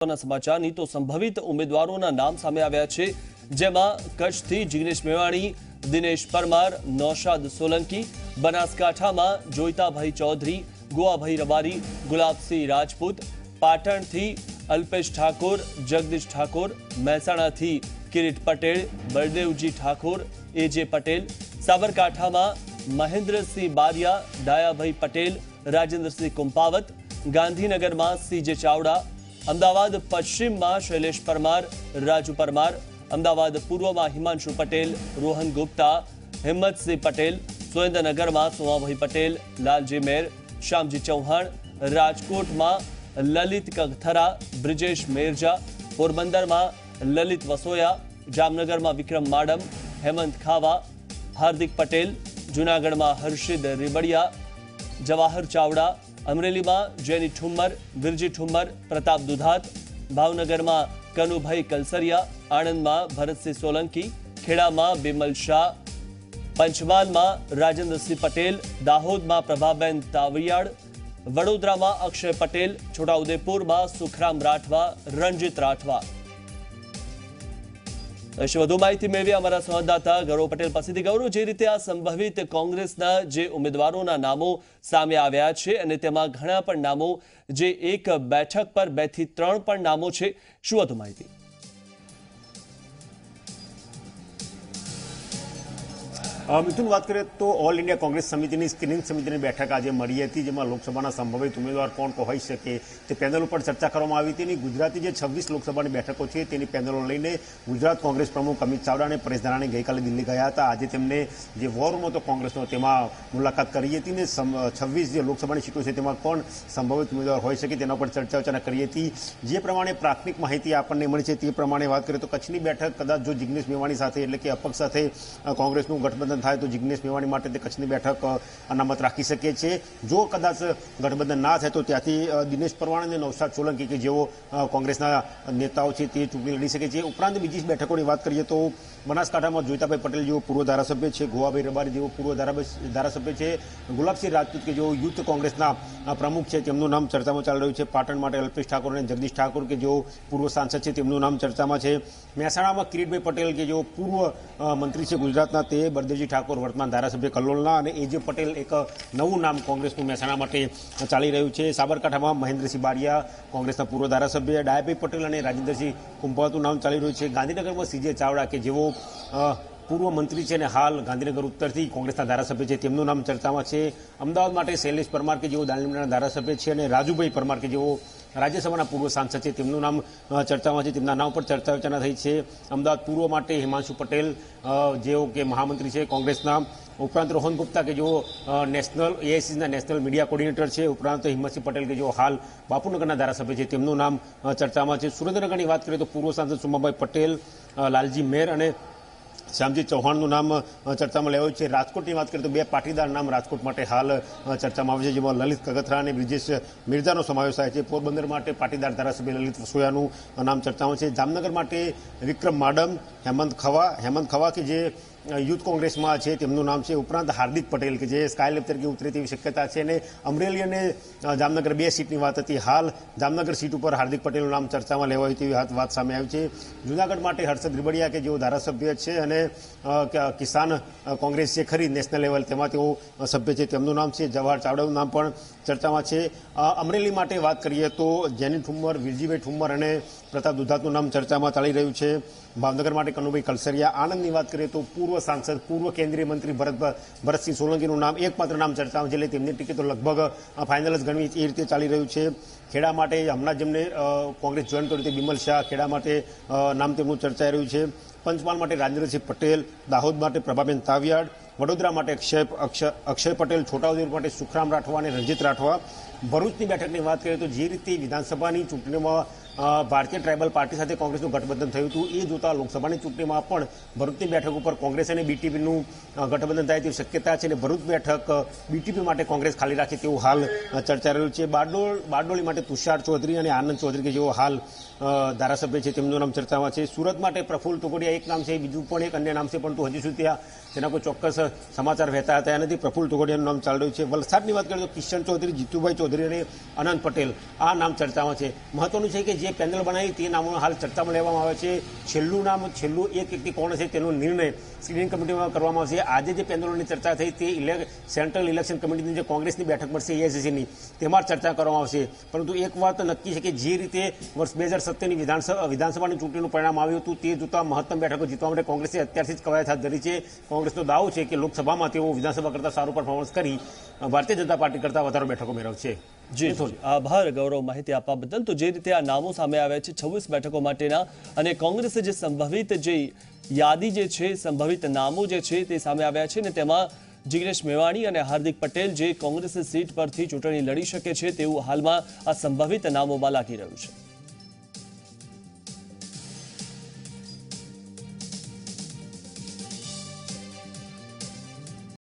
સમાચારની તો સંભવિત ઉમેદવારોના નામ સામે આવ્યા છે, જેમાં કચ્છથી જિગ્નેશ મેવાણી, દિનેશ પરમાર, નૌશાદ સોલંકી, બનાસકાંઠામાં જોઈતાભાઈ ચૌધરી, ગોવાભાઈ રબારી, ગુલાબસિંહ રાજપૂત, પાટણથી અલ્પેશ ઠાકોર, જગદીશ ઠાકોર, મહેસાણાથી કિરીટ પટેલ, બળદેવજી ઠાકોર, એજે પટેલ, સાબરકાંઠામાં મહેન્દ્રસિંહ બારિયા, ડાયાભાઈ પટેલ, રાજેન્દ્રસિંહ કુંપાવત, ગાંધીનગરમાં સીજે ચાવડા, અમદાવાદ પશ્ચિમમાં શૈલેષ પરમાર, રાજુ પરમાર, અમદાવાદ પૂર્વમાં હિમાંશુ પટેલ, રોહન ગુપ્તા, હિંમતસિંહ પટેલ, સુરેન્દ્રનગરમાં સોમાભાઈ પટેલ, લાલજી મેર, શ્યામજી ચૌહાણ, રાજકોટમાં લલિત કગથરા, બ્રિજેશ મેરજા, પોરબંદરમાં લલિત વસોયા, જામનગરમાં વિક્રમ માડમ, હેમંત ખાવા, હાર્દિક પટેલ, જૂનાગઢમાં હર્ષિદ રીબડિયા, જવાહર ચાવડા, અમરેલીમાં જેની ઠુમ્મર, વિરજી ઠુમ્મર, પ્રતાપ દુધાત, ભાવનગરમાં કનુભાઈ કલસરિયા, આણંદમાં ભરતસિંહ સોલંકી, ખેડામાં બિમલ શાહ, પંચમહાલમાં રાજેન્દ્રસિંહ પટેલ, દાહોદમાં પ્રભાબેન તાવિયાડ, વડોદરામાં અક્ષય પટેલ, છોટાઉદેપુરમાં સુખરામ રાઠવા, રણજીત રાઠવા। વધુ માહિતી મેળવી અમારા સંવાદદાતા ગૌરવ પટેલ પાસેથી। ગૌરવ, જે રીતે આ સંભવિત કોંગ્રેસના જે ઉમેદવારોના નામો સામે આવ્યા છે અને તેમાં ઘણા પણ નામો જે એક બેઠક પર 2 થી 3 પણ નામો છે, શું વધુ માહિતી? મિથુન, વાત કરીએ તો ઓલ ઇન્ડિયા કોંગ્રેસ સમિતિની સ્ક્રીનિંગ સમિતિની બેઠક આજે મળી હતી, જેમાં લોકસભાના સંભવિત ઉમેદવાર કોણ હોઈ શકે તે પેનલ ઉપર ચર્ચા કરવામાં આવી હતી। ગુજરાતની જે 26 લોકસભાની બેઠકો છે તેની પેનલો લઈને ગુજરાત કોંગ્રેસ પ્રમુખ અમિત ચાવડા અને પરેશ ધાનાણી ગઈકાલે દિલ્હી ગયા હતા। આજે તેમને જે વોર રૂમ હતો કોંગ્રેસનો તેમાં મુલાકાત કરી હતી ને 26 જે લોકસભાની સીટો છે તેમાં કોણ સંભવિત ઉમેદવાર હોઈ શકે તેના પર ચર્ચા વિચારણા કરી હતી। જે પ્રમાણે પ્રાથમિક માહિતી આપણને મળી છે તે પ્રમાણે વાત કરીએ તો કચ્છની બેઠક કદાચ જો જિગ્નેશ મેવાણી સાથે એટલે કે અપક્ષ સાથે કોંગ્રેસનું ગઠબંધન થાય તો જિગ્નેશ મેવાણી માટે તે કચ્છની બેઠક અનામત રાખી શકે છે। જો કદાચ ગઠબંધન ના થાય તો ત્યાંથી દિનેશ પરમાર અને નૌશાદ સોલંકી કે જેઓ કોંગ્રેસના નેતાઓ છે તે ચૂંટણી લડી શકે છે। ઉપરાંત બીજી બેઠકોની વાત કરીએ તો બનાસકાંઠામાં જોઈતાભાઈ પટેલ જેઓ પૂર્વ ધારાસભ્ય છે, ગોવાભાઈ રબારી જેઓ પૂર્વ ધારાસભ્ય છે, ગુલાબસિંહ રાજપૂત કે જેઓ યુથ કોંગ્રેસના પ્રમુખ છે તેમનું નામ ચર્ચામાં ચાલી રહ્યું છે। પાટણ માટે અલ્પેશ ઠાકોર અને જગદીશ ઠાકોર કે જેઓ પૂર્વ સાંસદ છે તેમનું નામ ચર્ચામાં છે। મહેસાણામાં કિરીટભાઈ પટેલ કે જેઓ પૂર્વ મંત્રી છે ગુજરાતના તે, બળદેવજી ઠાકોર વર્તમાન ધારાસભ્ય કલ્લોલના અને એજે પટેલ એક નવું નામ કોંગ્રેસનું મહેસાણા માટે ચાલી રહ્યું છે। સાબરકાંઠામાં મહેન્દ્રસિંહ બારિયા કોંગ્રેસના પૂર્વ ધારાસભ્ય, ડાયાભાઈ પટેલ અને રાજેન્દ્રસિંહ કુંપાવતનું નામ ચાલી રહ્યું છે। ગાંધીનગરમાં સીજે ચાવડા કે જેઓ પૂર્વ મંત્રી છે અને હાલ ગાંધીનગર ઉત્તરથી કોંગ્રેસના ધારાસભ્ય છે તેમનું નામ ચર્ચામાં છે। અમદાવાદ માટે શૈલેષ પરમાર કે જેઓ દાણીલીમડાના ધારાસભ્ય છે અને રાજુભાઈ પરમાર કે જેઓ રાજ્યસભાના પૂર્વ સાંસદ છે તેમનું નામ ચર્ચામાં છે, તેમના નામ પર ચર્ચા વિચારણા થઈ છે। અમદાવાદ પૂર્વ માટે હિમાંશુ પટેલ જેઓ કે મહામંત્રી છે કોંગ્રેસના, ઉપરાંત રોહન ગુપ્તા કે જેઓ એઆઈસીના નેશનલ મીડિયા કોર્ડિનેટર છે, ઉપરાંત હિંમતસિંહ પટેલ કે જેઓ હાલ બાપુનગરના ધારાસભ્ય છે તેમનું નામ ચર્ચામાં છે। સુરેન્દ્રનગરની વાત કરીએ તો પૂર્વ સાંસદ સોમાભાઈ પટેલ, લાલજી મેર અને શ્યામજી ચૌહાણનું નામ ચર્ચામાં લેવાયું છે। રાજકોટની વાત કરીએ તો 2 પાટીદાર નામ રાજકોટ માટે હાલ ચર્ચામાં આવે છે, જેમાં લલિત કગથરા અને બ્રિજેશ મિર્જાનો સમાવેશ થાય છે। પોરબંદર માટે પાટીદાર ધારાસભ્ય લલિત વસોયાનું નામ ચર્ચામાં છે। જામનગર માટે વિક્રમ માડમ, હેમંત ખવા કે જે યુથ કોંગ્રેસમાં છે તેમનું નામ છે, ઉપરાંત હાર્દિક પટેલ કે જે સ્કાયલેબ તરીકે ઉતરે તેવી શક્યતા છે। અને અમરેલી અને જામનગર 2 સીટની વાત હતી, હાલ જામનગર સીટ ઉપર હાર્દિક પટેલનું નામ ચર્ચામાં લેવાયું તેવી વાત સામે આવી છે। જૂનાગઢ માટે હર્ષદ રીબડિયા કે જેઓ ધારાસભ્ય છે અને કિસાન કોંગ્રેસ છે ખરી નેશનલ લેવલ તેમાં તેઓ સભ્ય છે તેમનું નામ છે। જવાહર ચાવડાનું નામ પણ ચર્ચામાં છે। અમરેલી માટે વાત કરીએ તો જેની ઠુમ્મર, વિરજીભાઈ ઠુમ્મર અને પ્રતાપ દુધાતનું નામ ચર્ચામાં ચાલી રહ્યું છે। ભાવનગર માટે કનુભાઈ કલસરિયા। આણંદની વાત કરીએ તો પૂર્વ સાંસદ, પૂર્વ કેન્દ્રીય મંત્રી ભરતસિંહ સોલંકીનું નામ એકમાત્ર નામ ચર્ચામાં છે, એટલે તેમની ટિકિટ લગભગ ફાઇનલ જ ગણવી એ રીતે ચાલી રહ્યું છે। ખેડા માટે હમણાં જેમને કોંગ્રેસ જોઈન કર્યું તે બિમલ શાહ, ખેડા માટે નામ તેમનું ચર્ચાઈ રહ્યું છે। પંચમહાલ માટે રાજેન્દ્રસિંહ પટેલ, દાહોદ માટે પ્રભાબેન તાવિયાડ, વડોદરા માટે અક્ષય પટેલ, છોટાઉદેપુર માટે સુખરામ રાઠવા અને રણજીત રાઠવા। ભરૂચની બેઠકની વાત કરીએ તો જે રીતે વિધાનસભાની ચૂંટણીમાં ભારતીય ટ્રાઇબલ પાર્ટી સાથે કોંગ્રેસનું ગઠબંધન થયું હતું એ જોતા લોકસભાની ચૂંટણીમાં પણ ભરૂચની બેઠક ઉપર કોંગ્રેસ અને બીટીપીનું ગઠબંધન થાય તેવી શક્યતા છે અને ભરૂચ બેઠક બીટીપી માટે કોંગ્રેસ ખાલી રાખે તેવું હાલ ચર્ચા રહ્યું છે। બારડોલી માટે તુષાર ચૌધરી અને આનંદ ચૌધરી કે જેઓ હાલ ધારાસભ્ય છે તેમનું નામ ચર્ચામાં છે। સુરત માટે પ્રફુલ્લ તોગડિયા એક નામ છે, બીજું પણ એક અન્ય નામ છે, પરંતુ હજી સુધી ત્યાં તેના કોઈ ચોક્કસ સમાચાર વહેતા હતા નથી। પ્રફુલ્લ તોગડિયાનું નામ ચાલી રહ્યું છે। વલસાડની વાત કરીએ તો કિશન ચૌધરી, જીતુભાઈ ચૌધરી ચૌધરી અને અનંત પટેલ આ નામ ચર્ચામાં છે. મહત્વનું છે કે જે પેનલ બનાવી તે નામો હાલ ચર્ચામાં લેવામાં આવે છે. છેલ્લું એક વ્યક્તિ કોણ છે તેનો નિર્ણય સ્ક્રીનિંગ કમિટીમાં કરવામાં આવશે. આજે જે પેનલોની ચર્ચા થઈ તે સેન્ટ્રલ ઇલેક્શન કમિટીની જે કોંગ્રેસની બેઠક મળશે એઆઈસીસીની તેમાં ચર્ચા કરવામાં આવશે. પરંતુ એક વાત નક્કી છે કે જે રીતે વર્ષ 2017ની વિધાનસભાની ચૂંટણીનું પરિણામ આવ્યું હતું તે જોતા મહત્તમ બેઠકો જીતવા માટે કોંગ્રેસે અત્યારથી જ કવાયત હાથ ધરી છે. કોંગ્રેસનો દાવો છે કે લોકસભામાં તેઓ વિધાનસભા કરતાં સારું પરફોર્મન્સ કરી ભારતીય જનતા પાર્ટી કરતાં વધારે બેઠકો મેળવશે. જી આભાર ગૌરવ માહિતી આપવા બદલ. તો જે રીતે આ નામો સામે આવ્યા છે 26 બેઠકો માટેના, અને કોંગ્રેસે જે સંભવિત જે યાદી જે છે, સંભવિત નામો જે છે તે સામે આવ્યા છે, ને તેમાં જિગ્નેશ મેવાણી અને હાર્દિક પટેલ જે કોંગ્રેસ સીટ પરથી ચૂંટણી લડી શકે છે તેવું હાલમાં આ સંભવિત નામોમાં લાગી રહ્યું છે.